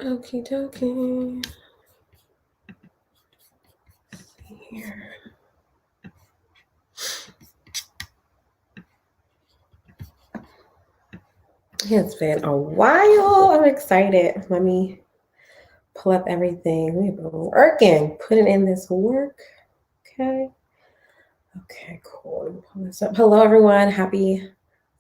Okie dokie. Let's see here. It's been a while. I'm excited. Let me pull up everything. We've been working, putting in this work. Okay. Okay, cool. Let me pull this up. Hello, everyone. Happy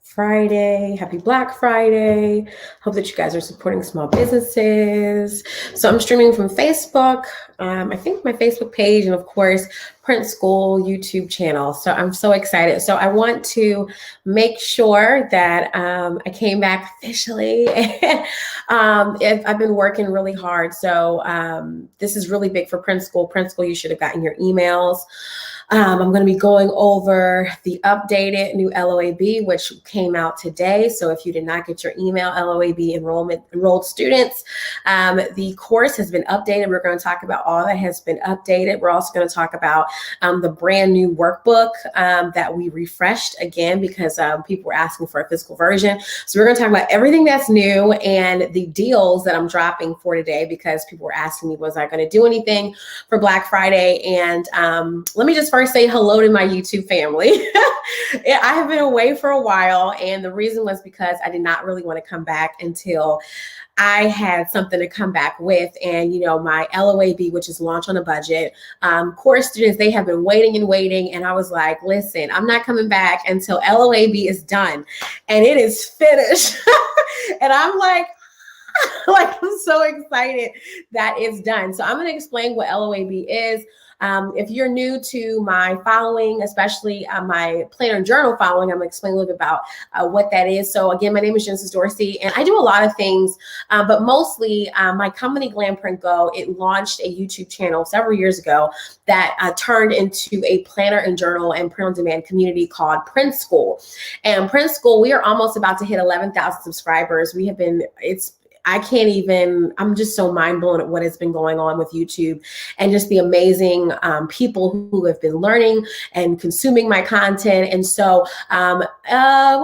Friday. Happy Black Friday. Hope that you guys are supporting small businesses. So I'm streaming from Facebook. I think my Facebook page and of course Print School YouTube channel. So I'm so excited. So I want to make sure that I came back officially. I've been working really hard. So this is really big for Print School. Print School, you should have gotten your emails. I'm going to be going over the updated new LOAB, which came out today. So if you did not get your email, LOAB enrolled students, the course has been updated. We're going to talk about all that has been updated. We're also going to talk about the brand new workbook that we refreshed again because people were asking for a physical version. So we're going to talk about everything that's new and the deals that I'm dropping for today because people were asking me, was I going to do anything for Black Friday? And let me just first say hello to my YouTube family. I have been away for a while, and the reason was because I did not really want to come back until I had something to come back with. And, you know, my LOAB, which is Launch on a Budget, course students, they have been waiting and waiting. And I was like, listen, I'm not coming back until LOAB is done and it is finished. And I'm like, I'm so excited that it's done. So I'm going to explain what LOAB is. If you're new to my following, especially my planner and journal following, I'm going to explain a little bit about what that is. So again, my name is Genesis Dorsey, and I do a lot of things, but mostly my company, Glam Print Go, it launched a YouTube channel several years ago that turned into a planner and journal and print on demand community called Print School. And Print School, we are almost about to hit 11,000 subscribers. We have been, I'm just so mind blown at what has been going on with YouTube and just the amazing people who have been learning and consuming my content. And so when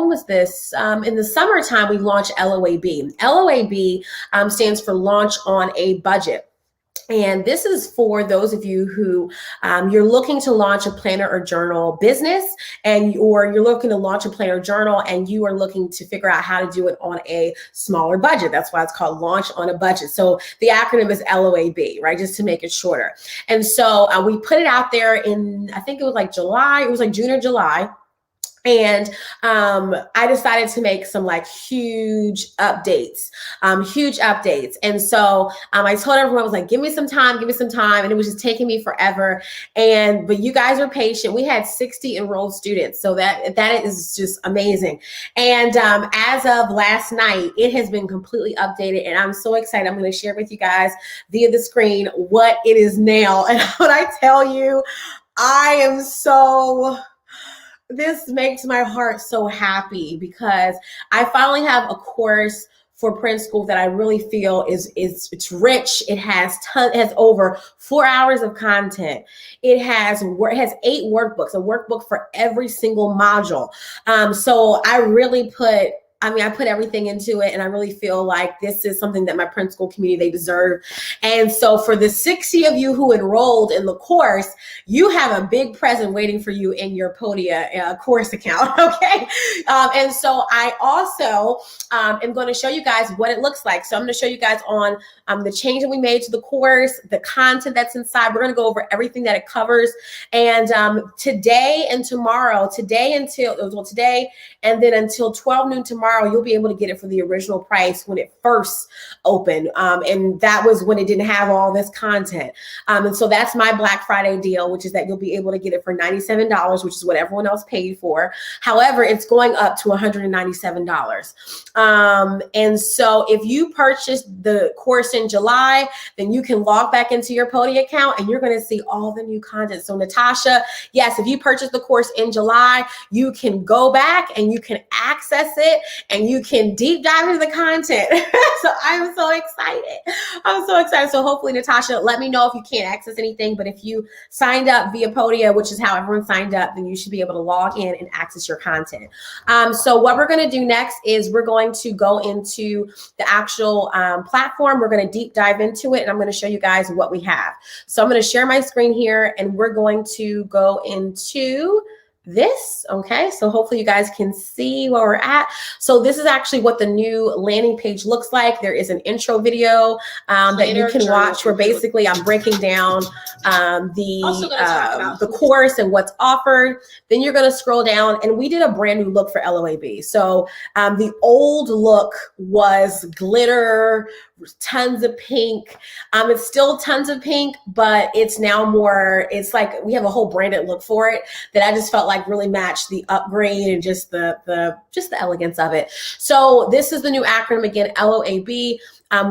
was this? In the summertime, we launched LOAB. LOAB stands for Launch on a Budget. And this is for those of you who you're looking to launch a planner or journal business, or you're looking to launch a planner or journal and you are looking to figure out how to do it on a smaller budget. That's why it's called Launch on a Budget. So the acronym is LOAB, right? Just to make it shorter. And so we put it out there in, I think it was like July, it was like June or July. And I decided to make some like huge updates. And so I told everyone, I was like, give me some time. And it was just taking me forever. But you guys were patient. We had 60 enrolled students. So that is just amazing. And as of last night, it has been completely updated. And I'm so excited. I'm going to share with you guys via the screen what it is now. And when I tell you, this makes my heart so happy because I finally have a course for Print School that I really feel it's rich. It has over 4 hours of content. It has 8 workbooks, a workbook for every single module. So I put everything into it, and I really feel like this is something that my Print School community, they deserve. And so for the 60 of you who enrolled in the course, you have a big present waiting for you in your Podia course account, okay? And so I also am going to show you guys what it looks like. So I'm going to show you guys on the change that we made to the course, the content that's inside. We're going to go over everything that it covers. And today and then until 12 noon tomorrow, you'll be able to get it for the original price when it first opened. And that was when it didn't have all this content. And so that's my Black Friday deal, which is that you'll be able to get it for $97, which is what everyone else paid for. However, it's going up to $197. And so if you purchased the course in July, then you can log back into your Podia account and you're going to see all the new content. So Natasha, yes, if you purchased the course in July, you can go back and you can access it and you can deep dive into the content. So I'm so excited. I'm so excited. So hopefully, Natasha, let me know if you can't access anything, but if you signed up via Podia, which is how everyone signed up, then you should be able to log in and access your content. So what we're going to do next is we're going to go into the actual platform. We're going to deep dive into it, and I'm going to show you guys what we have. So I'm going to share my screen here, and we're going to go into this. Okay, so hopefully you guys can see where we're at. So this is actually what the new landing page looks like. There is an intro video that you can watch where basically I'm breaking down the course and what's offered. Then you're going to scroll down, and we did a brand new look for LOAB. So the old look was glitter, tons of pink. It's still tons of pink, but it's now more, it's like we have a whole branded look for it that I just felt like really matched the upgrade and just the elegance of it. So this is the new acronym again, LOAB.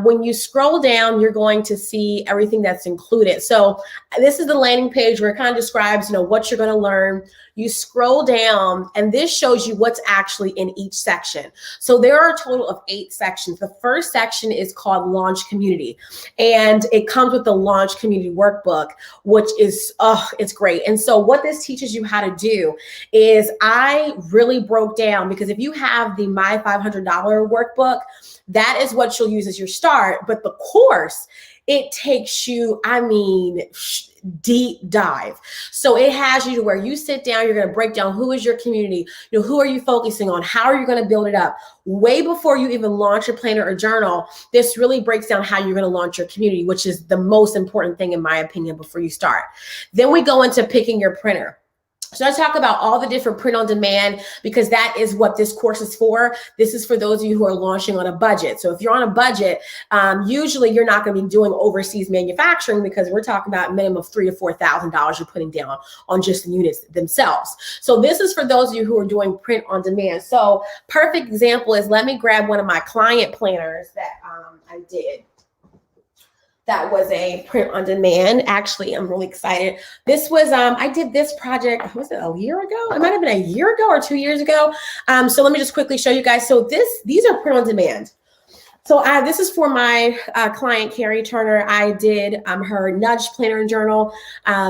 When you scroll down, you're going to see everything that's included. So this is the landing page where it kind of describes, what you're going to learn. You scroll down, and this shows you what's actually in each section. So there are a total of 8 sections. The first section is called Launch Community, and it comes with the Launch Community workbook, which is, it's great. And so what this teaches you how to do is I really broke down, because if you have the My $500 workbook, that is what you'll use as your start. But the course, it takes you, deep dive. So it has you to where you sit down, you're going to break down who is your community, who are you focusing on, how are you going to build it up. Way before you even launch your planner or journal, this really breaks down how you're going to launch your community, which is the most important thing in my opinion before you start. Then we go into picking your printer. So let's talk about all the different print on demand, because that is what this course is for. This is for those of you who are launching on a budget. So if you're on a budget, usually you're not going to be doing overseas manufacturing, because we're talking about a minimum of $3,000 to $4,000 you're putting down on just the units themselves. So this is for those of you who are doing print on demand. So perfect example is, let me grab one of my client planners that I did. That was a print on demand. Actually, I'm really excited. This was, I did this project, was it a year ago? It might've been a year ago or 2 years ago. So let me just quickly show you guys. So these are print on demand. So this is for my client, Carrie Turner. I did her Nudge Planner and Journal.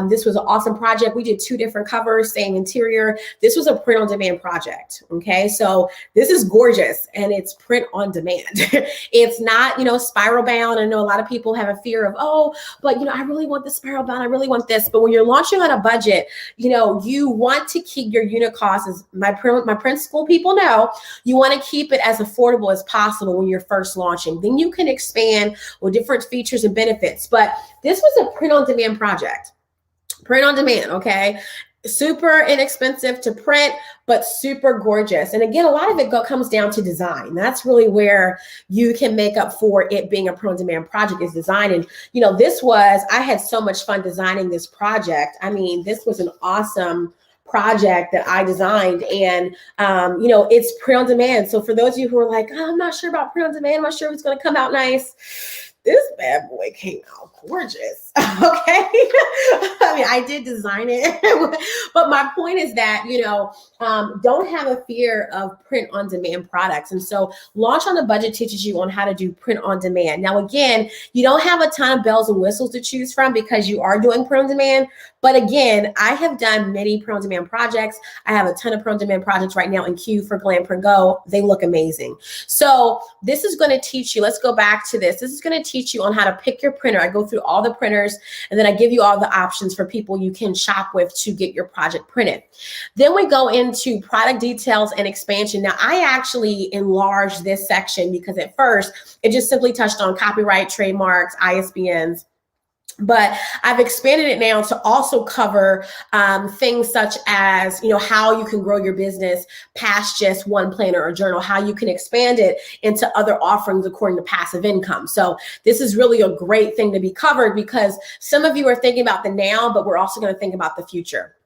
This was an awesome project. We did 2 different covers, same interior. This was a print on demand project, okay? So this is gorgeous, and it's print on demand. It's not, spiral bound. I know a lot of people have a fear of, but I really want the spiral bound. I really want this. But when you're launching on a budget, you want to keep your unit costs, as my print school people know, you want to keep it as affordable as possible when you're first launching. Then you can expand with different features and benefits. But this was a print on demand project. Print on demand, okay? Super inexpensive to print, but super gorgeous. And again, a lot of it comes down to design. That's really where you can make up for it being a print on demand project, is design. And I had so much fun designing this project. This was an awesome project that I designed, and it's print on demand. So for those of you who are like, I'm not sure about print on demand, I'm not sure if it's going to come out nice, this bad boy came out gorgeous. Okay. I did design it, but my point is that, don't have a fear of print on demand products. And so Launch on a Budget teaches you on how to do print on demand. Now, again, you don't have a ton of bells and whistles to choose from because you are doing print on demand. But again, I have done many print on demand projects. I have a ton of print on demand projects right now in queue for Glam Print Go. They look amazing. So this is going to teach you, let's go back to this. This is going to teach you on how to pick your printer. I go through all the printers, and then I give you all the options for people you can shop with to get your project printed. Then we go into product details and expansion. Now, I actually enlarged this section because at first it just simply touched on copyright, trademarks, ISBNs. But I've expanded it now to also cover things such as, how you can grow your business past just one planner or journal, how you can expand it into other offerings according to passive income. So this is really a great thing to be covered, because some of you are thinking about the now, but we're also going to think about the future.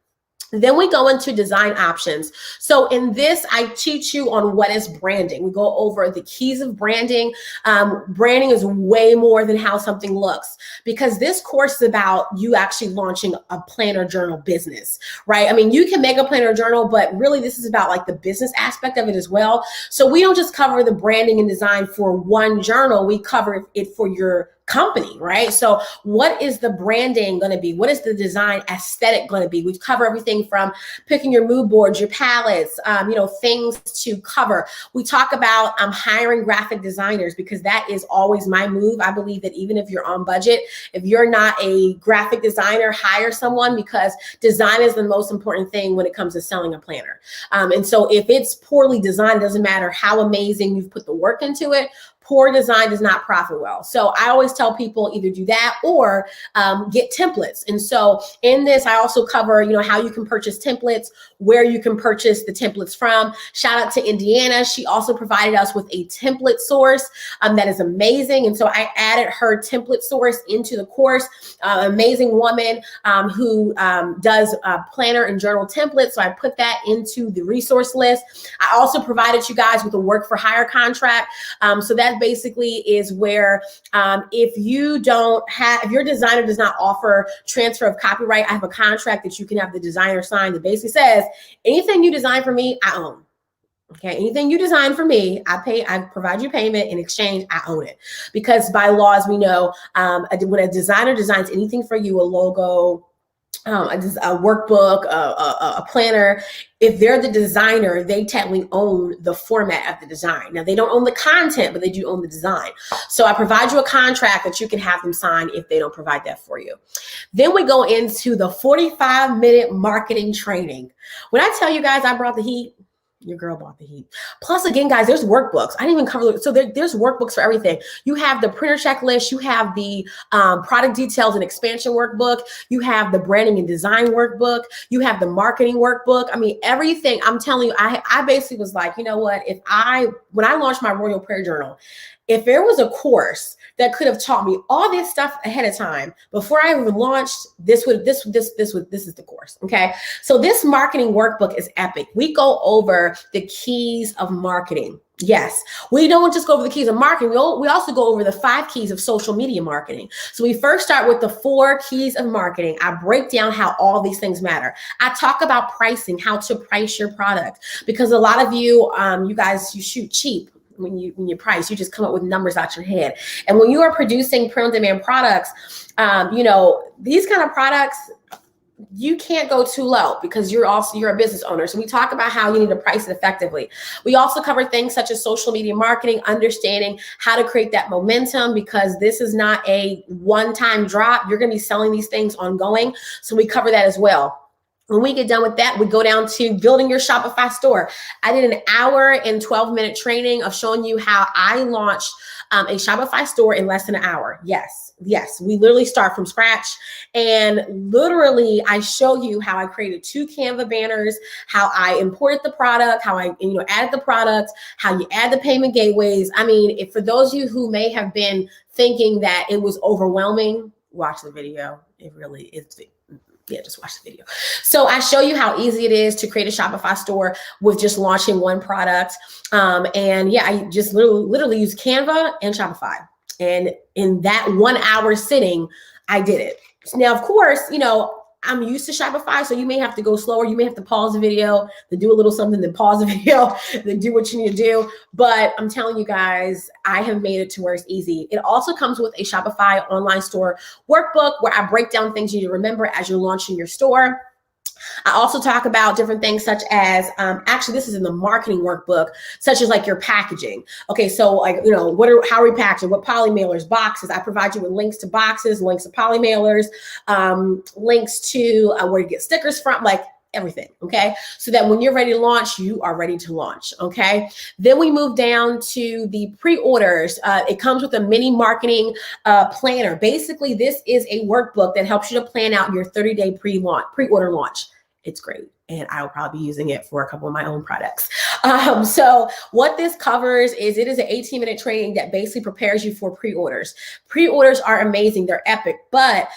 Then we go into design options. So in this, I teach you on what is branding. We go over the keys of branding. Branding is way more than how something looks, because this course is about you actually launching a planner journal business, right? I mean, you can make a planner journal, but really this is about like the business aspect of it as well. So we don't just cover the branding and design for one journal, we cover it for your company, right? So what is the branding going to be? What is the design aesthetic going to be? We cover everything from picking your mood boards, your palettes, things to cover. We talk about hiring graphic designers, because that is always my move. I believe that even if you're on budget, if you're not a graphic designer, hire someone, because design is the most important thing when it comes to selling a planner. And so if it's poorly designed, it doesn't matter how amazing you've put the work into it. Poor design does not profit well. So I always tell people either do that or get templates. And so in this, I also cover, how you can purchase templates, where you can purchase the templates from. Shout out to Indiana. She also provided us with a template source that is amazing. And so I added her template source into the course. Amazing woman who does planner and journal templates. So I put that into the resource list. I also provided you guys with a work for hire contract. So that basically is where if your designer does not offer transfer of copyright, I have a contract that you can have the designer sign that basically says, anything you design for me, I own. Okay, anything you design for me, I provide you payment. In exchange, I own it. Because by law, as we know, when a designer designs anything for you, a logo, a workbook, a planner, if they're the designer, they technically own the format of the design. Now, they don't own the content, but they do own the design. So I provide you a contract that you can have them sign if they don't provide that for you. Then we go into the 45-minute marketing training. When I tell you guys I brought the heat, your girl bought the heat. Plus, again, guys, there's workbooks. I didn't even cover. So there's workbooks for everything. You have the printer checklist. You have the product details and expansion workbook. You have the branding and design workbook. You have the marketing workbook. I mean, everything. I'm telling you, I basically was like, you know what? When I launched my Royal Prayer Journal, if there was a course that could have taught me all this stuff ahead of time before I even launched, this is the course. Okay. So this marketing workbook is epic. We go over the keys of marketing. Yes, we don't just go over the keys of marketing. We also go over the 5 keys of social media marketing. So we first start with the 4 keys of marketing. I break down how all these things matter. I talk about pricing, how to price your product, because a lot of you, you guys, you shoot cheap. When you price, you just come up with numbers out your head. And when you are producing print-on-demand products, these kind of products, you can't go too low, because you're a business owner. So we talk about how you need to price it effectively. We also cover things such as social media marketing, understanding how to create that momentum, because this is not a one-time drop. You're going to be selling these things ongoing. So we cover that as well. When we get done with that, we go down to building your Shopify store. I did an hour and 12-minute training of showing you how I launched a Shopify store in less than an hour. Yes, we literally start from scratch. And literally, I show you how I created 2 Canva banners, how I imported the product, how I added the product, how you add the payment gateways. I mean, for those of you who may have been thinking that it was overwhelming, watch the video. It really is. Yeah, just watch the video. So I show you how easy it is to create a Shopify store with just launching one product. I just literally use Canva and Shopify. And in that 1 hour sitting, I did it. Now, of course, I'm used to Shopify, so you may have to go slower. You may have to pause the video, then do a little something, then pause the video, then do what you need to do. But I'm telling you guys, I have made it to where it's easy. It also comes with a Shopify online store workbook where I break down things you need to remember as you're launching your store. I also talk about different things such as, actually this is in the marketing workbook, such as like your packaging. Okay, so like, how are we packaging? What poly mailers, boxes? I provide you with links to boxes, links to poly mailers, links to where you get stickers from, like everything, okay? So that when you're ready to launch, you are ready to launch, okay? Then we move down to the pre-orders. It comes with a mini marketing planner. Basically, this is a workbook that helps you to plan out your 30-day pre-order launch. It's great. And I'll probably be using it for a couple of my own products. So what this covers is it is an 18-minute training that basically prepares you for pre-orders. Pre-orders are amazing. They're epic, but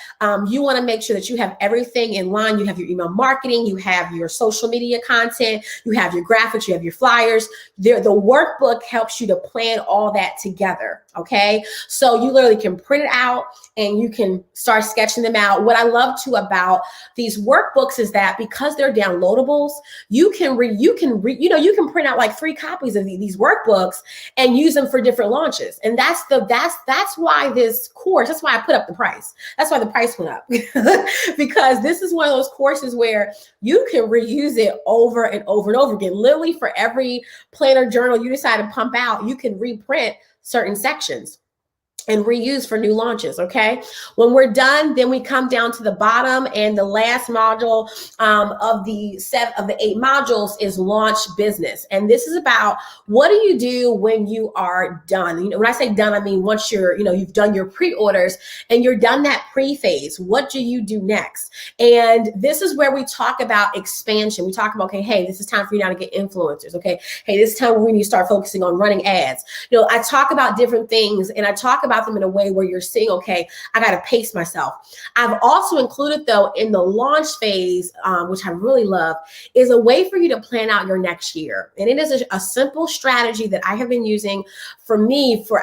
you want to make sure that you have everything in line. You have your email marketing, you have your social media content, you have your graphics, you have your flyers. The workbook helps you to plan all that together, okay? So you literally can print it out and you can start sketching them out. What I love too about these workbooks is that because they're downloadables, you can print out like 3 copies of these workbooks and use them for different launches. And that's why this course, that's why I put up the price. That's why the price went up because this is one of those courses where you can reuse it over and over and over again. Literally for every planner journal you decide to pump out, you can reprint certain sections and reuse for new launches, okay? When we're done, then we come down to the bottom, and the last module of the 8 modules is launch business. And this is about what do you do when you are done? You know, when I say done, I mean once you've done your pre-orders and you're done that pre-phase, what do you do next? And this is where we talk about expansion. We talk about, okay, hey, this is time for you now to get influencers, okay? Hey, this is time we need to start focusing on running ads. You know, I talk about different things, and I talk about them in a way where you're seeing, okay, I got to pace myself. I've also included though in the launch phase, which I really love, is a way for you to plan out your next year. And it is a simple strategy that I have been using for me for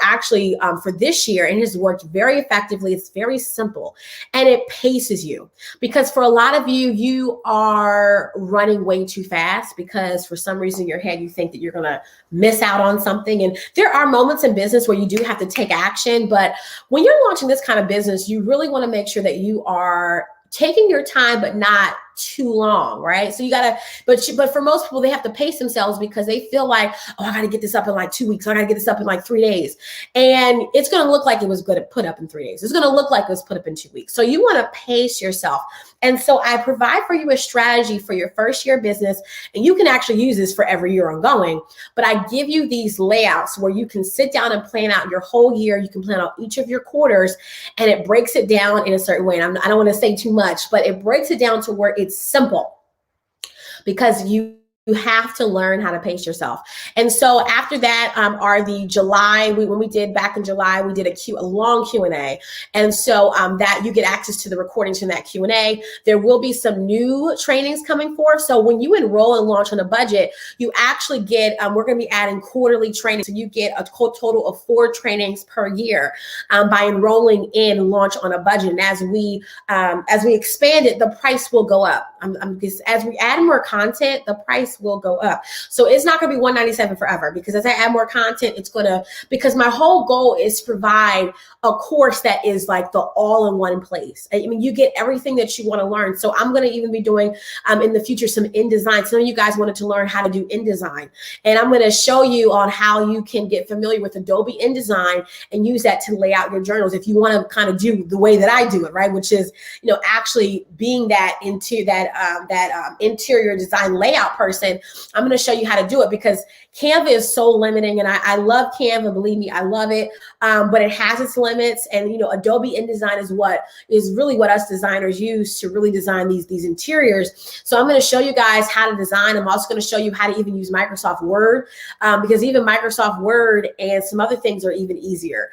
this year, and it has worked very effectively. It's very simple and it paces you, because for a lot of you, you are running way too fast because for some reason in your head, you think that you're going to miss out on something. And there are moments in business where you do have to take action. But when you're launching this kind of business, you really want to make sure that you are taking your time, but not too long, right? So you gotta, but for most people, they have to pace themselves because they feel like, oh, I gotta get this up in like 2 weeks. I gotta get this up in like 3 days. And it's gonna look like it was good to put up in 3 days. It's gonna look like it was put up in 2 weeks. So you wanna pace yourself. And so I provide for you a strategy for your first year business, and you can actually use this for every year ongoing, but I give you these layouts where you can sit down and plan out your whole year. You can plan out each of your quarters, and it breaks it down in a certain way. And I don't wanna say too much, but it breaks it down to where it's simple, because you have to learn how to pace yourself. And so after that are the July, when we did back in July, we did a long Q&A. And so that you get access to the recordings from that Q&A. There will be some new trainings coming forth. So when you enroll and launch on a budget, you actually get, we're going to be adding quarterly training. So you get a total of 4 trainings per year by enrolling in launch on a budget. And as we expand it, the price will go up. As we add more content, the price will go up. So it's not going to be $197 forever, because as I add more content, because my whole goal is to provide a course that is like the all-in-one place. I mean, you get everything that you want to learn. So I'm going to even be doing in the future some InDesign. Some of you guys wanted to learn how to do InDesign, and I'm going to show you on how you can get familiar with Adobe InDesign and use that to lay out your journals if you want to kind of do the way that I do it, right? Which is, actually being that interior design layout person. I'm going to show you how to do it, because Canva is so limiting, and I love Canva, believe me, I love it, but it has its limits. And Adobe InDesign is really what us designers use to really design these interiors. So I'm going to show you guys how to design. I'm also going to show you how to even use Microsoft Word, because even Microsoft Word and some other things are even easier,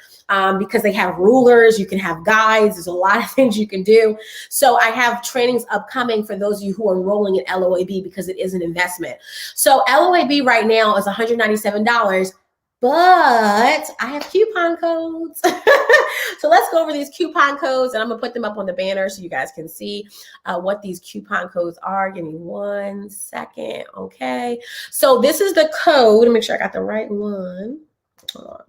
because they have rulers, you can have guides, there's a lot of things you can do. So I have trainings upcoming for those of you who are enrolling in LOAB, because it is an investment. So LOAB right now is $197, but I have coupon codes. So let's go over these coupon codes, and I'm gonna put them up on the banner so you guys can see what these coupon codes are. Give me 1 second, okay? So this is the code. Let me make sure I got the right one. Hold on.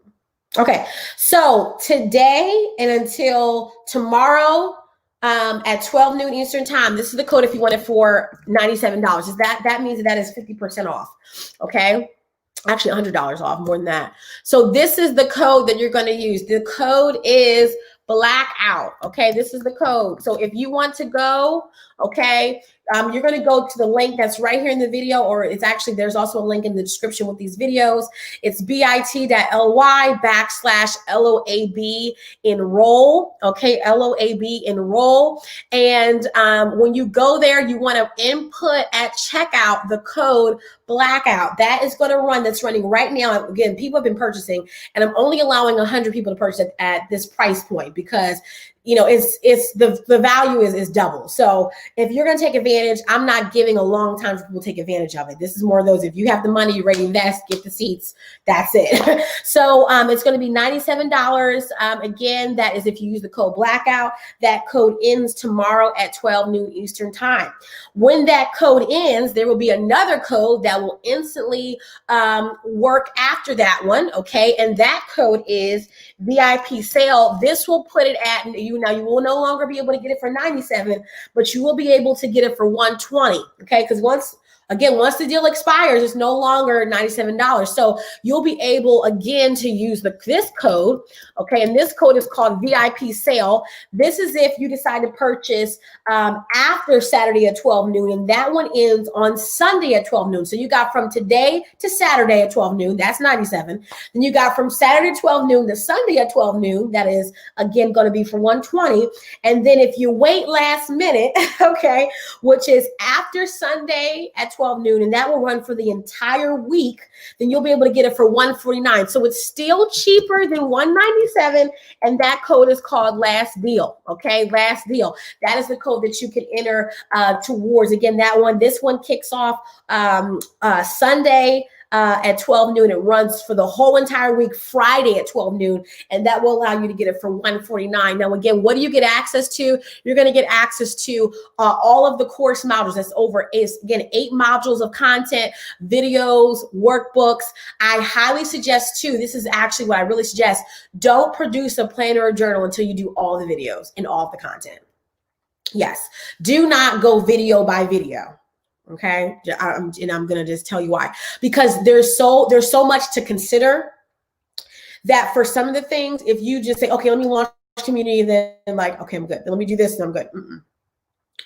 Okay, so today and until tomorrow, at 12 noon Eastern time, this is the code if you want it for $97. That means that is 50% off, okay? Actually $100 off, more than that. So this is the code that you're going to use. The code is blackout, okay? This is the code. So if you want to go, okay, You're going to go to the link that's right here in the video, or it's actually, there's also a link in the description with these videos. It's bit.ly/LOAB enroll. Okay, LOAB enroll. And when you go there, you want to input at checkout the code blackout. That is going to run, that's running right now. Again, people have been purchasing, and I'm only allowing 100 people to purchase at this price point because, you know, it's the value is double. So if you're going to take advantage, I'm not giving a long time for people to take advantage of it. This is more of those, if you have the money, you're ready to invest, get the seats, that's it. So it's going to be $97. Again, that is if you use the code blackout. That code ends tomorrow at 12 noon Eastern time. When that code ends, there will be another code that will instantly work after that one. Okay. And that code is VIP sale. This will put it at, now you will no longer be able to get it for 97, but you will be able to get it for 120. Okay. Because once the deal expires, it's no longer $97. So you'll be able again to use this code. Okay. And this code is called VIP sale. This is if you decide to purchase after Saturday at 12 noon, and that one ends on Sunday at 12 noon. So you got from today to Saturday at 12 noon, that's 97. Then you got from Saturday at 12 noon to Sunday at 12 noon, that is again going to be for 120. And then if you wait last minute, okay, which is after Sunday at 12 noon, and that will run for the entire week, then you'll be able to get it for 149. So it's still cheaper than 197, and that code is called last deal. Okay, last deal. That is the code that you can enter towards. Again, this one kicks off Sunday at 12 noon. It runs for the whole entire week, Friday at 12 noon, and that will allow you to get it for 149. Now, again, what do you get access to? You're going to get access to all of the course modules. That's again, 8 modules of content, videos, workbooks. I highly suggest too, this is actually what I really suggest, don't produce a planner or journal until you do all the videos and all of the content. Yes, do not go video by video. Okay, and I'm gonna just tell you why. Because there's so much to consider that for some of the things, if you just say, okay, let me launch community, then like, okay, I'm good. Then let me do this and I'm good.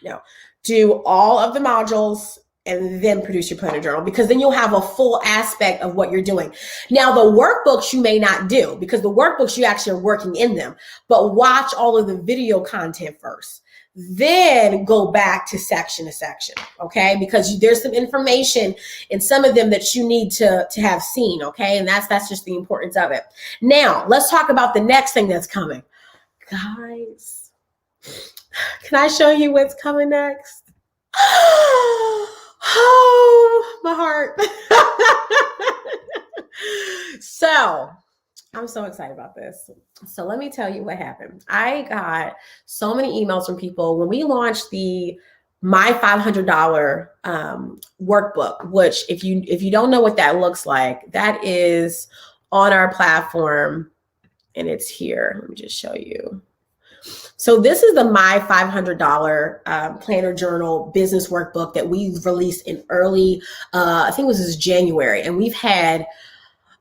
No, do all of the modules and then produce your planner journal, because then you'll have a full aspect of what you're doing. Now, the workbooks you may not do, because the workbooks you actually are working in them, but watch all of the video content first. Then go back to section, okay? Because there's some information in some of them that you need to have seen, okay? And that's just the importance of it. Now, let's talk about the next thing that's coming. Guys, can I show you what's coming next? Oh, my heart. So, I'm so excited about this. So let me tell you what happened. I got so many emails from people when we launched my $500 workbook, which if you don't know what that looks like, that is on our platform and it's here. Let me just show you. So this is the My $500 Planner Journal Business Workbook that we released in early, I think it was January, and we've had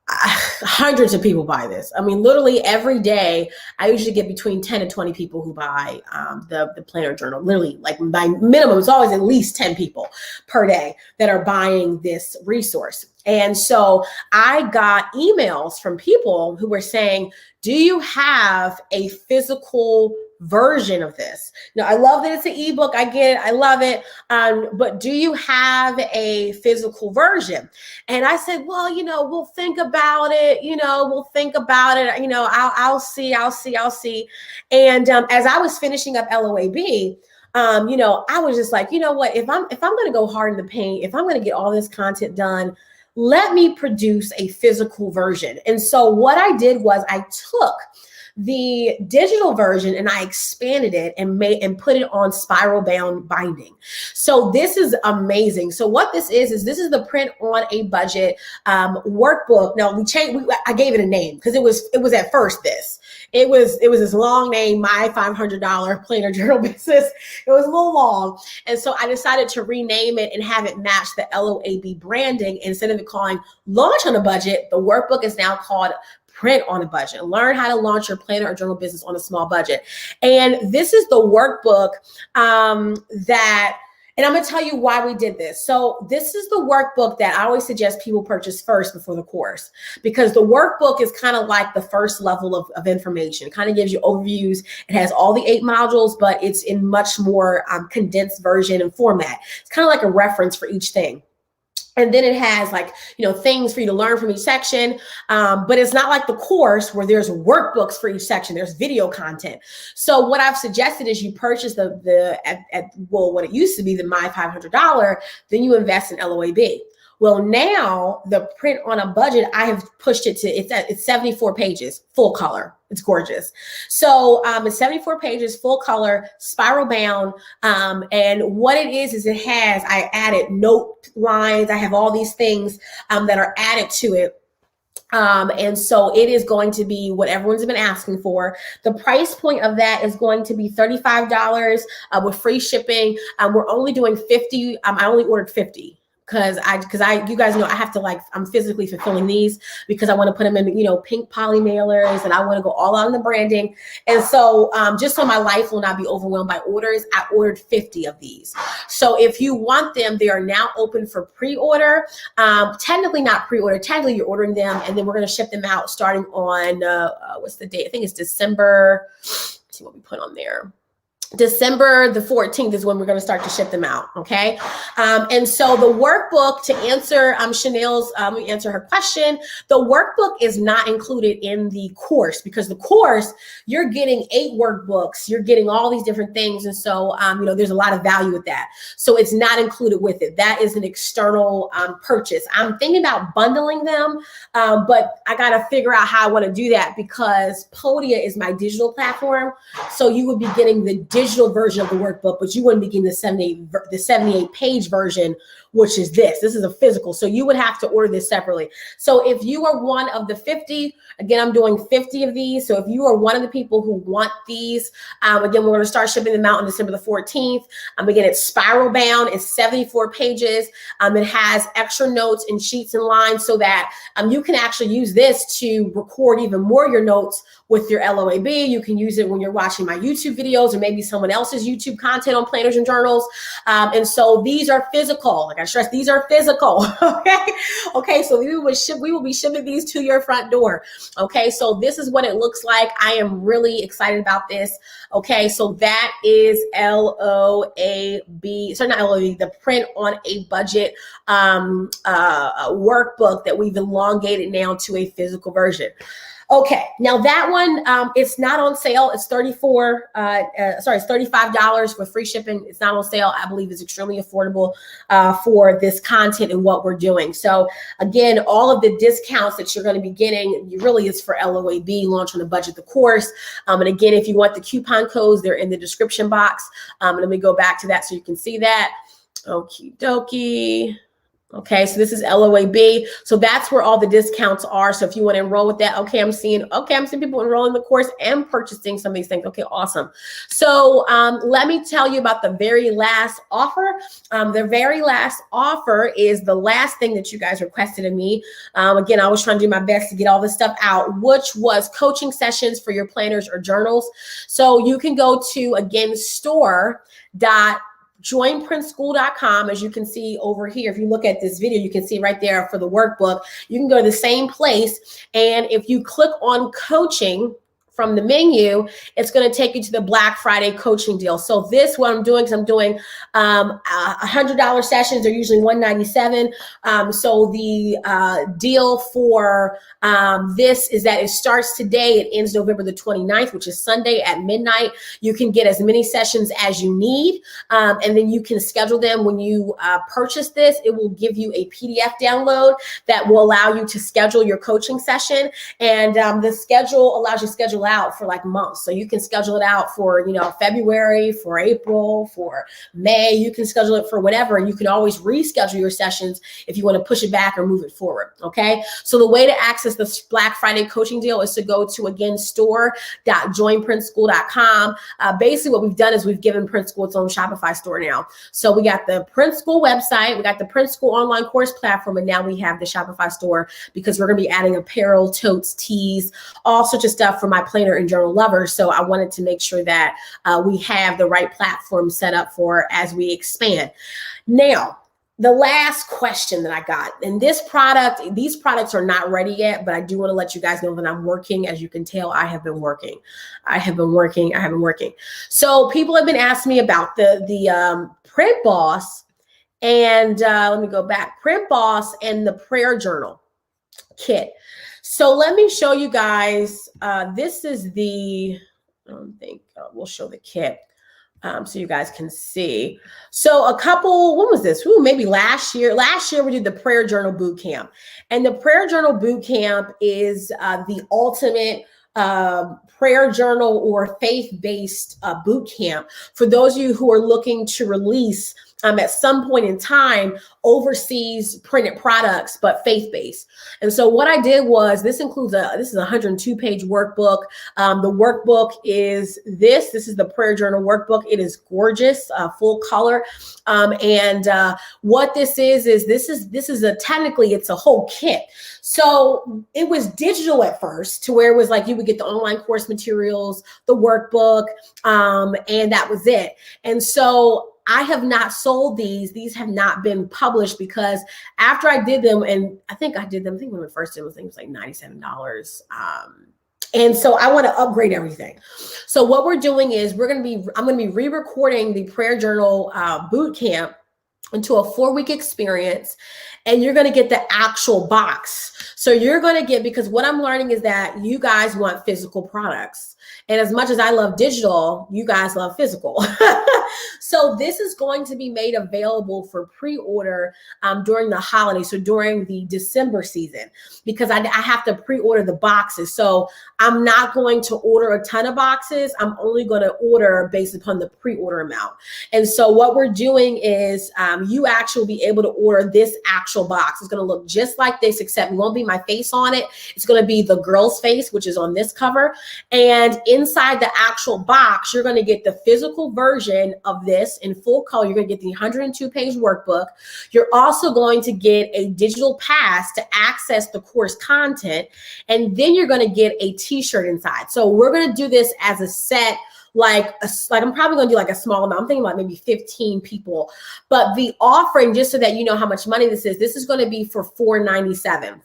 hundreds of people buy this. I mean, literally every day, I usually get between 10 and 20 people who buy the planner journal. Literally, like by minimum, it's always at least 10 people per day that are buying this resource. And so I got emails from people who were saying, do you have a physical version of this? Now, I love that it's an ebook. I get it. I love it. But do you have a physical version? And I said, well, we'll think about it. We'll think about it. I'll see. And as I was finishing up LOAB, I was just like, you know what? If I'm going to go hard in the paint, if I'm going to get all this content done, let me produce a physical version. And so what I did was I took the digital version and I expanded it and put it on spiral bound binding. So this is amazing. So what this is this is the print on a budget workbook. Now I gave it a name because it was at first this. It was this long name, My $500 Planner Journal Business. It was a little long. And so I decided to rename it and have it match the LOAB branding. Instead of it calling Launch on a Budget, the workbook is now called Print on a Budget. Learn how to launch your planner or journal business on a small budget. And this is the workbook that And I'm going to tell you why we did this. So this is the workbook that I always suggest people purchase first before the course, because the workbook is kind of like the first level of information. It kind of gives you overviews. It has all the 8 modules, but it's in much more condensed version and format. It's kind of like a reference for each thing. And then it has like, things for you to learn from each section. But it's not like the course where there's workbooks for each section. There's video content. So what I've suggested is you purchase what it used to be, the My $500, then you invest in LOAB. Well, now the print on a budget, I have pushed it to, it's 74 pages, full color. It's gorgeous. So it's 74 pages, full color, spiral bound. And what it is I added note lines. I have all these things that are added to it. And so it is going to be what everyone's been asking for. The price point of that is going to be $35 with free shipping. We're only doing 50. I only ordered 50. Because you guys know I have to I'm physically fulfilling these because I want to put them in, pink poly mailers, and I want to go all out on the branding. And so just so my life will not be overwhelmed by orders, I ordered 50 of these. So if you want them, they are now open for pre-order. Technically not pre-order, technically you're ordering them, and then we're going to ship them out starting on, what's the date? I think it's December. Let's see what we put on there. December the 14th is when we're going to start to ship them out. Okay. And so the workbook, to answer Chanel's, let me answer her question. The workbook is not included in the course, because the course, you're getting 8 workbooks, you're getting all these different things. And so, there's a lot of value with that. So it's not included with it. That is an external purchase. I'm thinking about bundling them, but I got to figure out how I want to do that, because Podia is my digital platform. So you would be getting the digital version of the workbook, but you wouldn't be getting the 78 page version, which is this. This is a physical. So you would have to order this separately. So if you are one of the 50, again, I'm doing 50 of these. So if you are one of the people who want these, again, we're going to start shipping them out on December the 14th. Again, it's spiral bound. It's 74 pages. It has extra notes and sheets and lines so that you can actually use this to record even more of your notes with your LOAB. You can use it when you're watching my YouTube videos or maybe someone else's YouTube content on planners and journals. And so these are physical. Like I stress, these are physical. Okay. So we will be shipping these to your front door. Okay. So this is what it looks like. I am really excited about this. Okay. So that is LOAB. Sorry, not LOAB, the print on a budget workbook that we've elongated now to a physical version. Okay, now that one, it's not on sale. It's it's $35 with free shipping. It's not on sale. I believe it's extremely affordable for this content and what we're doing. So again, all of the discounts that you're going to be getting really is for LOAB, Launch on a Budget, the course. And again, if you want the coupon codes, they're in the description box. Let me go back to that so you can see that. Okie dokie. Okay, so this is LOAB. So that's where all the discounts are. So if you want to enroll with that, I'm seeing people enrolling in the course and purchasing some of these things. Okay, awesome. So let me tell you about the very last offer. The very last offer is the last thing that you guys requested of me. Again, I was trying to do my best to get all this stuff out, which was coaching sessions for your planners or journals. So you can go to, again, store.joinprintschool.com. As you can see over here, if you look at this video, you can see right there for the workbook, you can go to the same place. And if you click on coaching from the menu, it's going to take you to the Black Friday coaching deal. So this, what I'm doing is I'm doing $100 sessions. They're usually $197. So the deal for this is that it starts today. It ends November the 29th, which is Sunday at midnight. You can get as many sessions as you need. And then you can schedule them. When you purchase this, it will give you a PDF download that will allow you to schedule your coaching session. And the schedule allows you to schedule out for like months. So you can schedule it out for, February, for April, for May. You can schedule it for whatever, and you can always reschedule your sessions if you want to push it back or move it forward. Okay. So the way to access the Black Friday coaching deal is to go to, again, store.joinprintschool.com. Basically what we've done is we've given Print School its own Shopify store now. So we got the Print School website, we got the Print School online course platform, and now we have the Shopify store because we're going to be adding apparel, totes, tees, all sorts of stuff for my planner and journal lovers. So I wanted to make sure that we have the right platform set up for as we expand. Now, the last question that I got, and these products are not ready yet, but I do want to let you guys know that I'm working. As you can tell, I have been working. So people have been asking me about the Print Boss, and let me go back, Print Boss and the prayer journal kit. So let me show you guys. This is the, I don't think we'll show the kit. So you guys can see. So a couple, when was this? Ooh, maybe last year. Last year we did the Prayer Journal Boot Camp. And the Prayer Journal Boot Camp is the ultimate prayer journal or faith-based boot camp for those of you who are looking to release at some point in time overseas printed products, but faith-based. And so what I did was, this is a 102-page workbook. The workbook is this is the prayer journal workbook. It is gorgeous, full color. What this is technically it's a whole kit. So it was digital at first, to where it was like you would get the online course materials, the workbook, and that was it. And so I have not sold these. These have not been published because after I did them, and I think when I first did them, it was like $97. And so I want to upgrade everything. So what we're doing is I'm going to be re-recording the prayer journal boot camp into a 4-week experience, and you're going to get the actual box. So you're going to get, because what I'm learning is that you guys want physical products. And as much as I love digital, you guys love physical. So this is going to be made available for pre-order during the holiday. So during the December season, because I have to pre-order the boxes. So I'm not going to order a ton of boxes. I'm only going to order based upon the pre-order amount. And so what we're doing is you actually will be able to order this actual box. It's going to look just like this, except it won't be my face on it. It's going to be the girl's face, which is on this cover. And inside the actual box, you're going to get the physical version of this in full color. You're going to get the 102-page workbook. You're also going to get a digital pass to access the course content. And then you're going to get a t-shirt inside. So we're going to do this as a set. Like I'm probably going to do like a small amount. I'm thinking like maybe 15 people. But the offering, just so that you know how much money this is going to be for $497.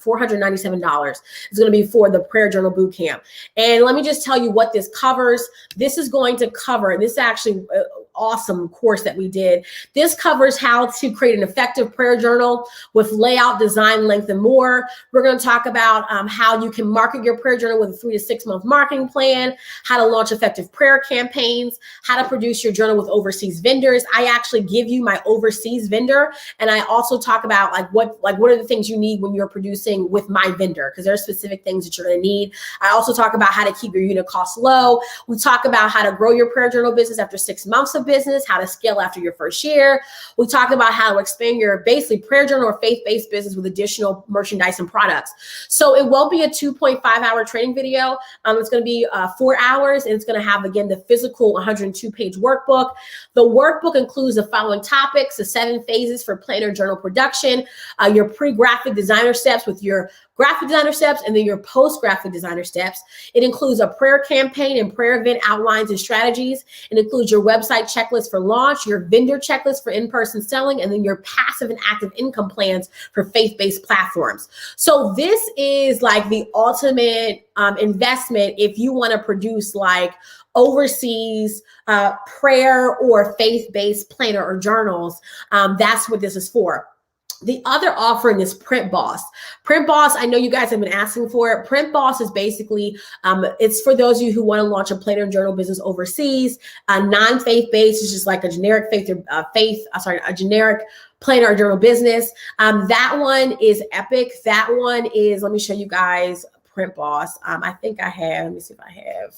It's going to be for the Prayer Journal Boot Camp. And let me just tell you what this covers. This is going to cover, this is actually an awesome course that we did. This covers how to create an effective prayer journal with layout, design, length, and more. We're going to talk about how you can market your prayer journal with a 3 to 6 month marketing plan, how to launch effective prayer campaigns, how to produce your journal with overseas vendors. I actually give you my overseas vendor, and I also talk about what are the things you need when you're producing with my vendor, because there are specific things that you're going to need. I also talk about how to keep your unit costs low. We talk about how to grow your prayer journal business after 6 months of business, how to scale after your first year. We talk about how to expand your basically prayer journal or faith-based business with additional merchandise and products. So it won't be a 2.5-hour training video. It's going to be 4 hours, and it's going to have, again, the physical 102-page workbook. The workbook includes the following topics: the 7 phases for planner journal production, your pre-graphic designer steps with your graphic designer steps, and then your post-graphic designer steps. It includes a prayer campaign and prayer event outlines and strategies. It includes your website checklist for launch, your vendor checklist for in-person selling, and then your passive and active income plans for faith-based platforms. So this is like the ultimate investment if you want to produce like overseas prayer or faith-based planner or journals. That's what this is for. The other offering is Print Boss. Print Boss, I know you guys have been asking for it. Print Boss is basically, it's for those of you who want to launch a planner and journal business overseas, non-faith-based. It's just like a generic a generic planner or journal business. That one is epic. That one is, let me show you guys Print Boss. I think I have, let me see if I have.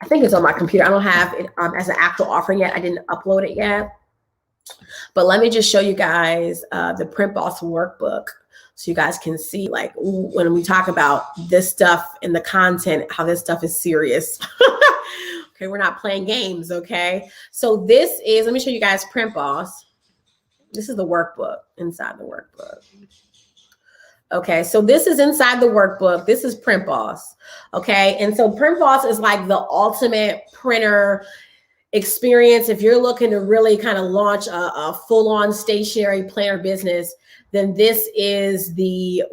I think it's on my computer. I don't have it as an actual offering yet. I didn't upload it yet. But let me just show you guys the Print Boss workbook so you guys can see, like, when we talk about this stuff in the content, how this stuff is serious. Okay, we're not playing games, okay? So this is, let me show you guys Print Boss. This is the workbook inside the workbook. Okay, so this is inside the workbook. This is Print Boss. Okay, and so Print Boss is like the ultimate printer experience. If you're looking to really kind of launch a full-on stationary planner business, then this is the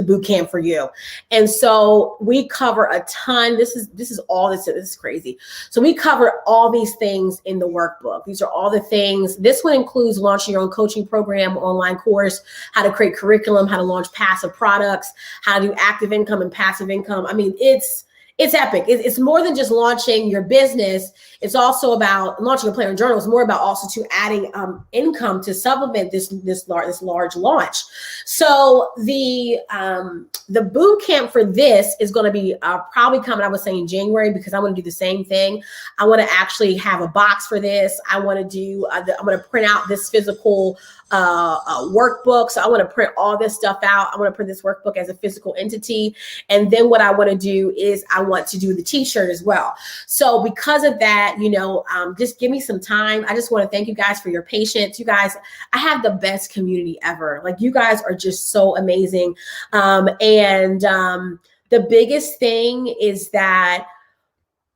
boot camp for you. And so we cover a ton. This is all this is crazy. So we cover all these things in the workbook. These are all the things. This one includes launching your own coaching program, online course, how to create curriculum, how to launch passive products, how to do active income and passive income. I memean, it's epic. It's more than just launching your business. It's also about launching a planner journal. It's more about also to adding income to supplement this large launch. So the boot camp for this is going to be probably coming, I was saying, January, because I want to do the same thing. I want to actually have a box for this. I want to do. I'm going to print out this physical workbook. So I want to print all this stuff out. I want to print this workbook as a physical entity. And then what I want to do is I want to do the t-shirt as well. So because of that, just give me some time. I just want to thank you guys for your patience. You guys, I have the best community ever. Like, you guys are just so amazing. The biggest thing is that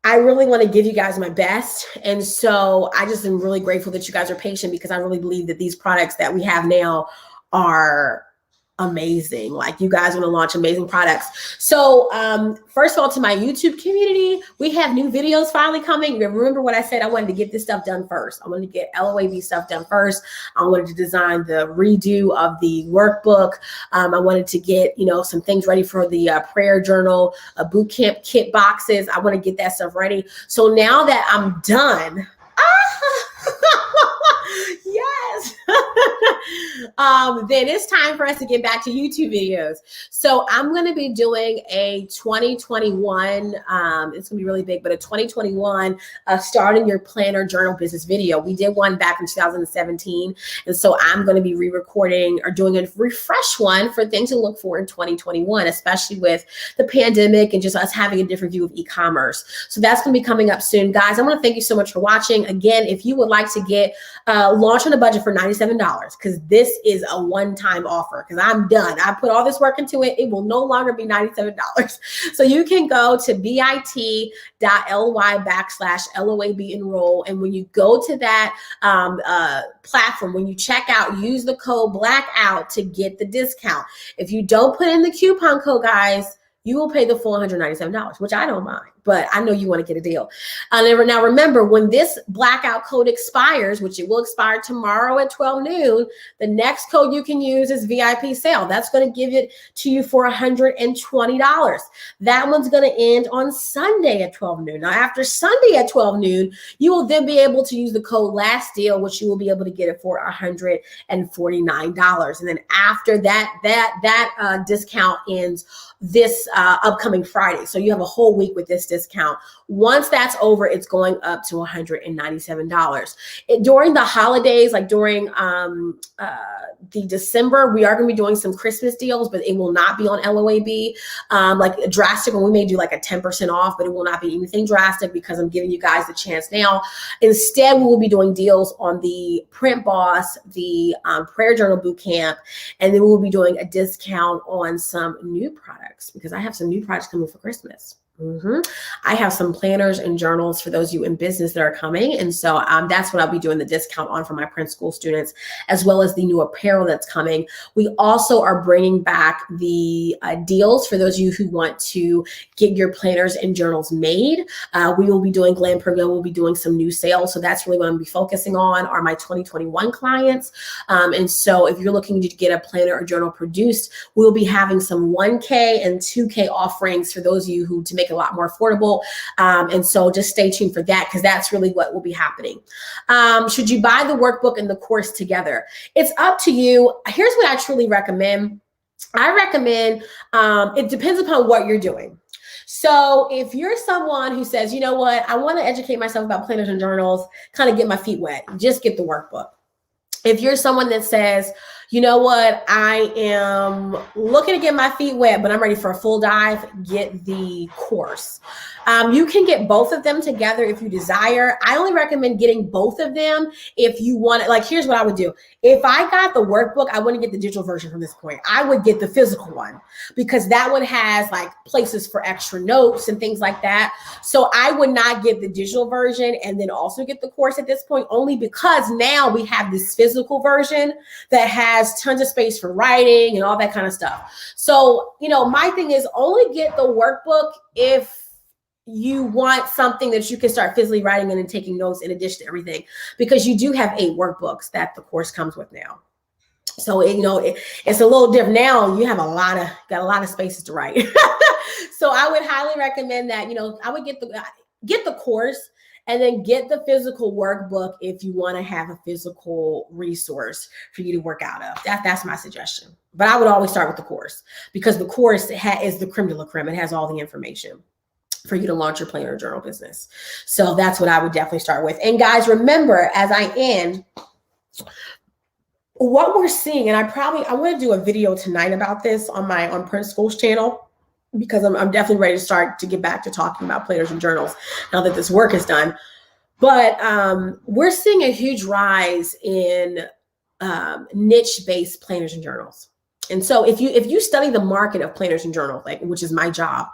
I really want to give you guys my best. And so I just am really grateful that you guys are patient, because I really believe that these products that we have now are amazing. Like, you guys want to launch amazing products. So first of all, to my YouTube community, we have new videos finally coming. Remember what I said? I wanted to get this stuff done first. I wanted to get LOAB stuff done first. I wanted to design the redo of the workbook. I wanted to get, some things ready for the prayer journal, boot camp kit boxes. I want to get that stuff ready. So now that I'm done, yes. Then it's time for us to get back to YouTube videos. So I'm going to be doing a 2021, it's going to be really big, but a 2021 starting your planner journal business video. We did one back in 2017. And so I'm going to be re-recording or doing a refresh one for things to look for in 2021, especially with the pandemic and just us having a different view of e-commerce. So that's going to be coming up soon. Guys, I want to thank you so much for watching. Again, if you would like to get launch on a budget for $97, because this is a one-time offer, because I'm done. I put all this work into it. It will no longer be $97. So you can go to bit.ly/LOAB enroll. And when you go to that platform, when you check out, use the code blackout to get the discount. If you don't put in the coupon code, guys, you will pay the full $197, which I don't mind, but I know you want to get a deal. Now remember, when this blackout code expires, which it will expire tomorrow at 12 noon, the next code you can use is VIP sale. That's going to give it to you for $120. That one's going to end on Sunday at 12 noon. Now, after Sunday at 12 noon, you will then be able to use the code last deal, which you will be able to get it for $149. And then after that discount ends this upcoming Friday. So you have a whole week with this discount. Once that's over, it's going up to $197. During the holidays, like during the December, we are going to be doing some Christmas deals, but it will not be on LOAB. Like drastic, and we may do like a 10% off, but it will not be anything drastic because I'm giving you guys the chance now. Instead, we will be doing deals on the Print Boss, the Prayer Journal Bootcamp, and then we will be doing a discount on some new products, because I have some new products coming for Christmas. I have some planners and journals for those of you in business that are coming. And so that's what I'll be doing the discount on for my print school students, as well as the new apparel that's coming. We also are bringing back the deals for those of you who want to get your planners and journals made. We will be doing Glam Program. We'll be doing some new sales. So that's really what I'm going to be focusing on, are my 2021 clients. And so if you're looking to get a planner or journal produced, we'll be having some 1K and 2K offerings for those of you who to make a lot more affordable. And so just stay tuned for that, because that's really what will be happening. Should you buy the workbook and the course together? It's up to you. Here's what I truly recommend. I recommend, it depends upon what you're doing. So if you're someone who says, you know what, I want to educate myself about planners and journals, kind of get my feet wet, just get the workbook. If you're someone that says, you know what, I am looking to get my feet wet, but I'm ready for a full dive, get the course. You can get both of them together if you desire. I only recommend getting both of them if you want it. Like, here's what I would do. If I got the workbook, I wouldn't get the digital version from this point. I would get the physical one because that one has like places for extra notes and things like that. So I would not get the digital version and then also get the course at this point, only because now we have this physical version that has tons of space for writing and all that kind of stuff. So, you know, my thing is only get the workbook if you want something that you can start physically writing in and taking notes in addition to everything, because you do have 8 workbooks that the course comes with now. So, it's a little different now. You have got a lot of spaces to write. So I would highly recommend that, I would get the course and then get the physical workbook if you want to have a physical resource for you to work out of. That's my suggestion. But I would always start with the course because the course is the creme de la creme. It has all the information for you to launch your planner journal business. So that's what I would definitely start with. And guys, remember, as I end, what we're seeing, and I want to do a video tonight about this on Print School's channel, because I'm definitely ready to start to get back to talking about planners and journals now that this work is done. But we're seeing a huge rise in niche-based planners and journals. And so if you study the market of planners and journals, which is my job,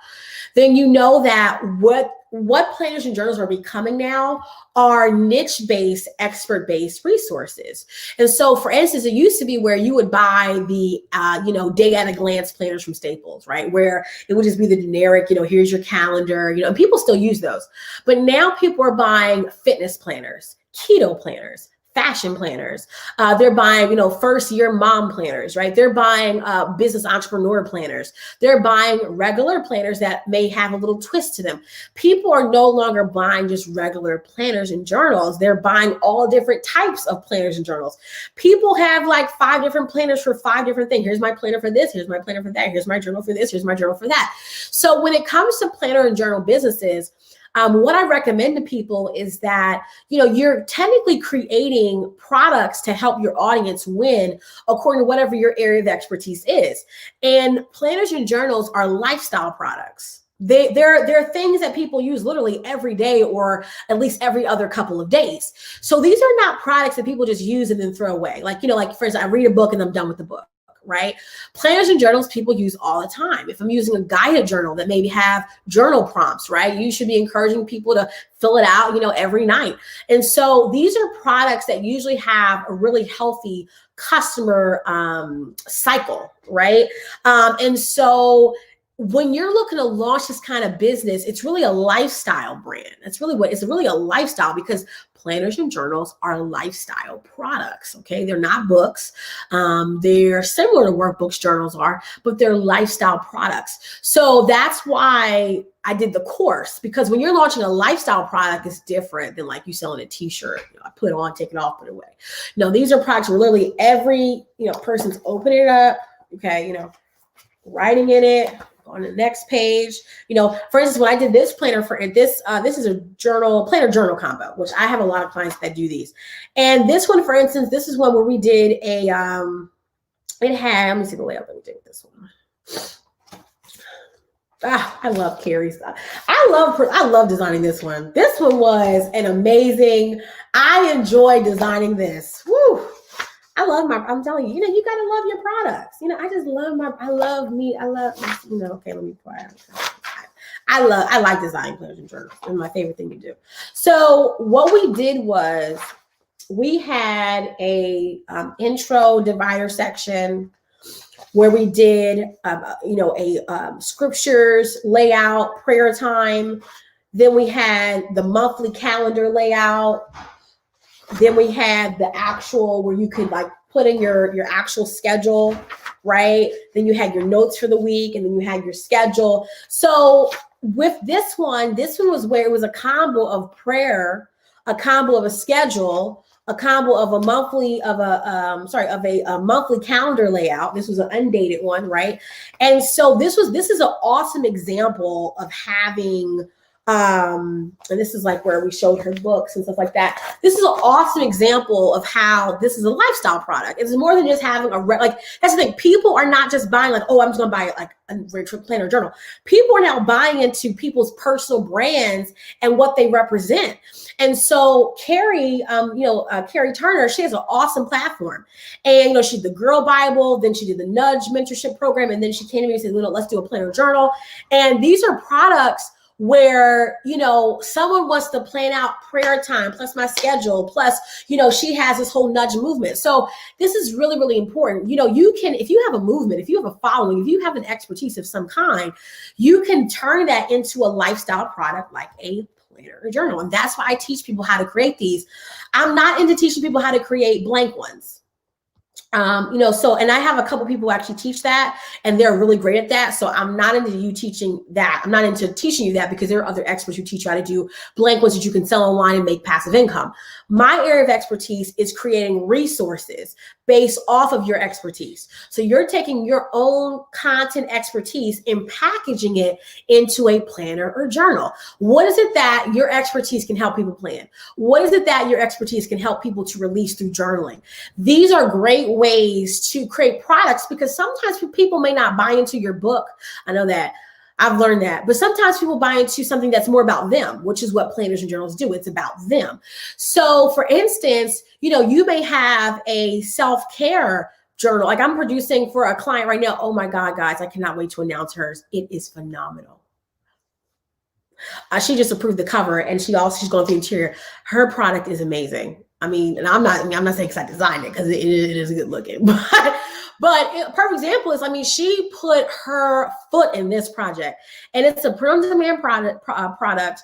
then you know that what planners and journals are becoming now are niche-based, expert-based resources. And so, for instance, it used to be where you would buy the, day at a glance planners from Staples, right? Where it would just be the generic, here's your calendar, and people still use those. But now people are buying fitness planners, keto planners, fashion planners. They're buying, first year mom planners, right? They're buying business entrepreneur planners. They're buying regular planners that may have a little twist to them. People are no longer buying just regular planners and journals. They're buying all different types of planners and journals. People have like 5 different planners for 5 different things. Here's my planner for this. Here's my planner for that. Here's my journal for this. Here's my journal for that. So when it comes to planner and journal businesses, what I recommend to people is that, you're technically creating products to help your audience win according to whatever your area of expertise is. And planners and journals are lifestyle products. They're things that people use literally every day or at least every other couple of days. So these are not products that people just use and then throw away. Like for instance, I read a book and I'm done with the book. Right? Planners and journals people use all the time. If I'm using a guided journal that maybe have journal prompts, right? You should be encouraging people to fill it out, every night. And so these are products that usually have a really healthy customer cycle, right? And so when you're looking to launch this kind of business, it's really a lifestyle brand. It's really a lifestyle because planners and journals are lifestyle products, okay? They're not books. They're similar to workbooks, journals are, but they're lifestyle products. So that's why I did the course, because when you're launching a lifestyle product, it's different than like you selling a t-shirt. I put it on, take it off, put it away. No, these are products where literally every, person's opening it up, okay, writing in it, on the next page, for instance, when I did this planner for this, this is a planner journal combo, which I have a lot of clients that do these. And this one, for instance, this is one where we did let me see the layout that we did with this one. I love Carrie's stuff. I love designing this one. This one was an amazing, I enjoy designing this. Woo! I'm telling you, you got to love your products. Okay, let me quiet. I like designing planners and journals. It's my favorite thing to do. So what we did was we had a intro divider section where we did, scriptures, layout, prayer time. Then we had the monthly calendar layout. Then we had the actual where you could put in your actual schedule, right? Then you had your notes for the week, and then you had your schedule. So with this one was where it was a combo of prayer, a combo of a schedule, a combo of a monthly calendar layout. This was an undated one, right? And so this is an awesome example of having And this is like where we showed her books and stuff like that. This is an awesome example of how this is a lifestyle product. It's more than just having like, that's the thing. People are not just buying like, oh, I'm just going to buy like a planner journal. People are now buying into people's personal brands and what they represent. And so Carrie, Carrie Turner, she has an awesome platform. And, she's the Girl Bible. Then she did the Nudge mentorship program. And then she came to me and said, let's do a planner journal. And these are products where, someone wants to plan out prayer time, plus my schedule, plus, she has this whole nudge movement. So this is really, really important. You can, if you have a movement, if you have a following, if you have an expertise of some kind, you can turn that into a lifestyle product like a planner or journal. And that's why I teach people how to create these. I'm not into teaching people how to create blank ones. And I have a couple people who actually teach that, and they're really great at that. So I'm not into you teaching that. I'm not into teaching you that, because there are other experts who teach you how to do blank ones that you can sell online and make passive income. My area of expertise is creating resources based off of your expertise. So you're taking your own content expertise and packaging it into a planner or journal. What is it that your expertise can help people plan? What is it that your expertise can help people to release through journaling? These are great ways to create products, because sometimes people may not buy into your book. I know that. I've learned that. But sometimes people buy into something that's more about them, which is what planners and journals do. It's about them. So for instance, you may have a self-care journal. Like I'm producing for a client right now. Oh my God, guys, I cannot wait to announce hers. It is phenomenal. She just approved the cover, and she's going through the interior. Her product is amazing. I mean, and I'm not saying because I designed it, because it is good looking, but a perfect example is, she put her foot in this project, and it's a print-on-demand product,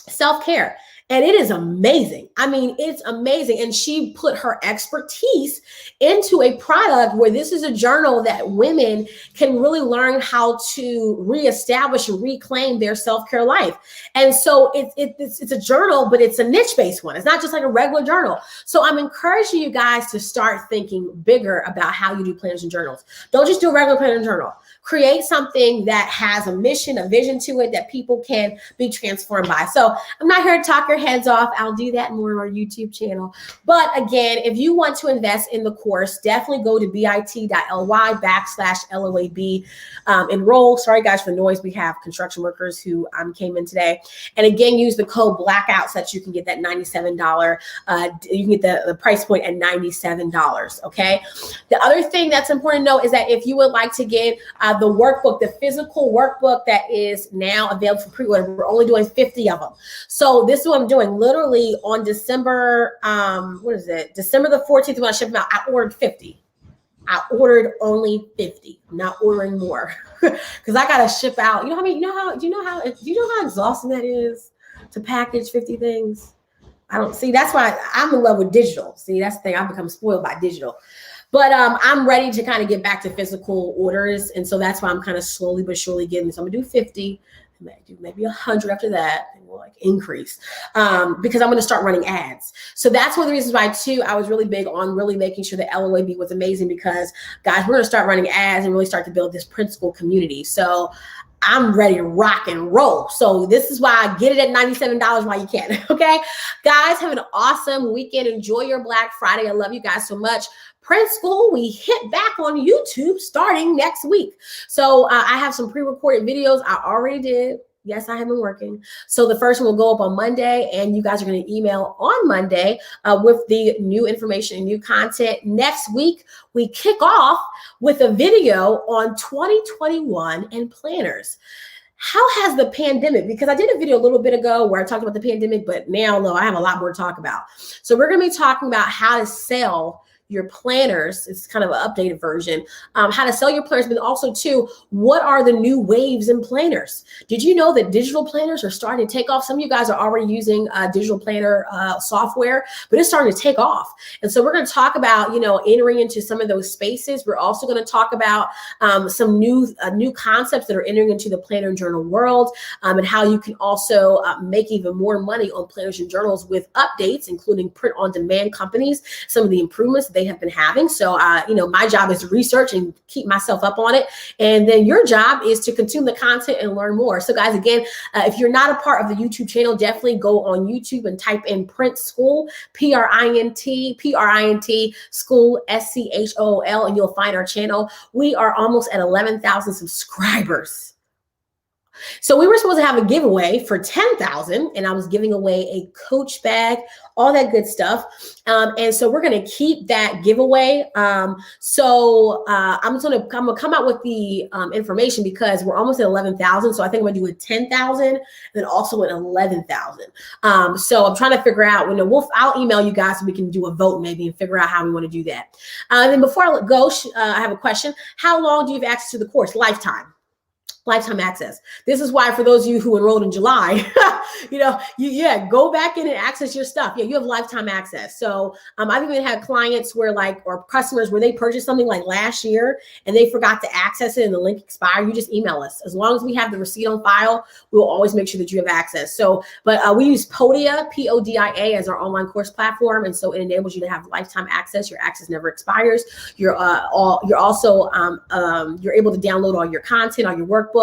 self-care. And it is amazing. It's amazing. And she put her expertise into a product where this is a journal that women can really learn how to reestablish and reclaim their self-care life. And so it's a journal, but it's a niche-based one. It's not just like a regular journal. So I'm encouraging you guys to start thinking bigger about how you do planners and journals. Don't just do a regular planner and journal. Create something that has a mission, a vision to it that people can be transformed by. So I'm not here to talk your heads off. I'll do that more on our YouTube channel. But again, if you want to invest in the course, definitely go to bit.ly/LOAB. Enroll. Sorry guys for the noise. We have construction workers who came in today. And again, use the code BLACKOUT so that you can get that $97. You can get the price point at $97. Okay. The other thing that's important to know is that if you would like to get the workbook, the physical workbook that is now available for pre-order, we're only doing 50 of them. So this is what I'm doing. Literally on December, December the 14th, when I ship them out, I ordered 50. I ordered only 50. I'm not ordering more because I gotta ship out. Do you know how exhausting that is to package 50 things? That's why I'm in love with digital. See, that's the thing. I've become spoiled by digital. But I'm ready to kind of get back to physical orders. And so that's why I'm kind of slowly but surely getting this. I'm gonna do 50, I may do maybe 100 after that, and we'll increase because I'm gonna start running ads. So that's one of the reasons why too, I was really big on really making sure that LOAB was amazing, because guys, we're gonna start running ads and really start to build this print school community. So I'm ready to rock and roll. So this is why I get it at $97 while you can. Okay, guys, have an awesome weekend. Enjoy your Black Friday. I love you guys so much. Print School, we hit back on YouTube starting next week. So I have some pre-recorded videos I already did. Yes, I have been working. So the first one will go up on Monday, and you guys are going to email on Monday with the new information and new content. Next week, we kick off with a video on 2021 and planners. How has the pandemic, because I did a video a little bit ago where I talked about the pandemic, but now, I have a lot more to talk about. So we're going to be talking about how to sell your planners. It's kind of an updated version, how to sell your planners, but also too, what are the new waves in planners? Did you know that digital planners are starting to take off? Some of you guys are already using digital planner software, but it's starting to take off. And so we're going to talk about, entering into some of those spaces. We're also going to talk about some new concepts that are entering into the planner and journal world, and how you can also make even more money on planners and journals with updates, including print on demand companies, some of the improvements they have been having. So, my job is to research and keep myself up on it. And then your job is to consume the content and learn more. So guys, again, if you're not a part of the YouTube channel, definitely go on YouTube and type in Print School, Print School, SCHOOL, and you'll find our channel. We are almost at 11,000 subscribers. So we were supposed to have a giveaway for 10,000, and I was giving away a Coach bag, all that good stuff. And so we're going to keep that giveaway. I'm going to come out with the information because we're almost at 11,000. So I think I'm going to do a 10,000 and then also an 11,000. So I'm trying to figure out, I'll email you guys so we can do a vote maybe and figure out how we want to do that. And before I go, I have a question. How long do you have access to the course? Lifetime access. This is why for those of you who enrolled in July, go back in and access your stuff. Yeah, you have lifetime access. So I've even had clients or customers where they purchased something like last year and they forgot to access it and the link expired. You just email us. As long as we have the receipt on file, we will always make sure that you have access. So, but we use Podia, Podia, as our online course platform. And so it enables you to have lifetime access. Your access never expires. You're also you're able to download all your content, all your workbooks.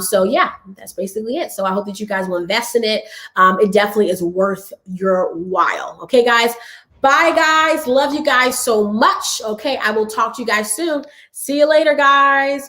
So yeah, that's basically it. So I hope that you guys will invest in it. It definitely is worth your while. Okay, guys. Bye, guys. Love you guys so much. Okay, I will talk to you guys soon. See you later, guys.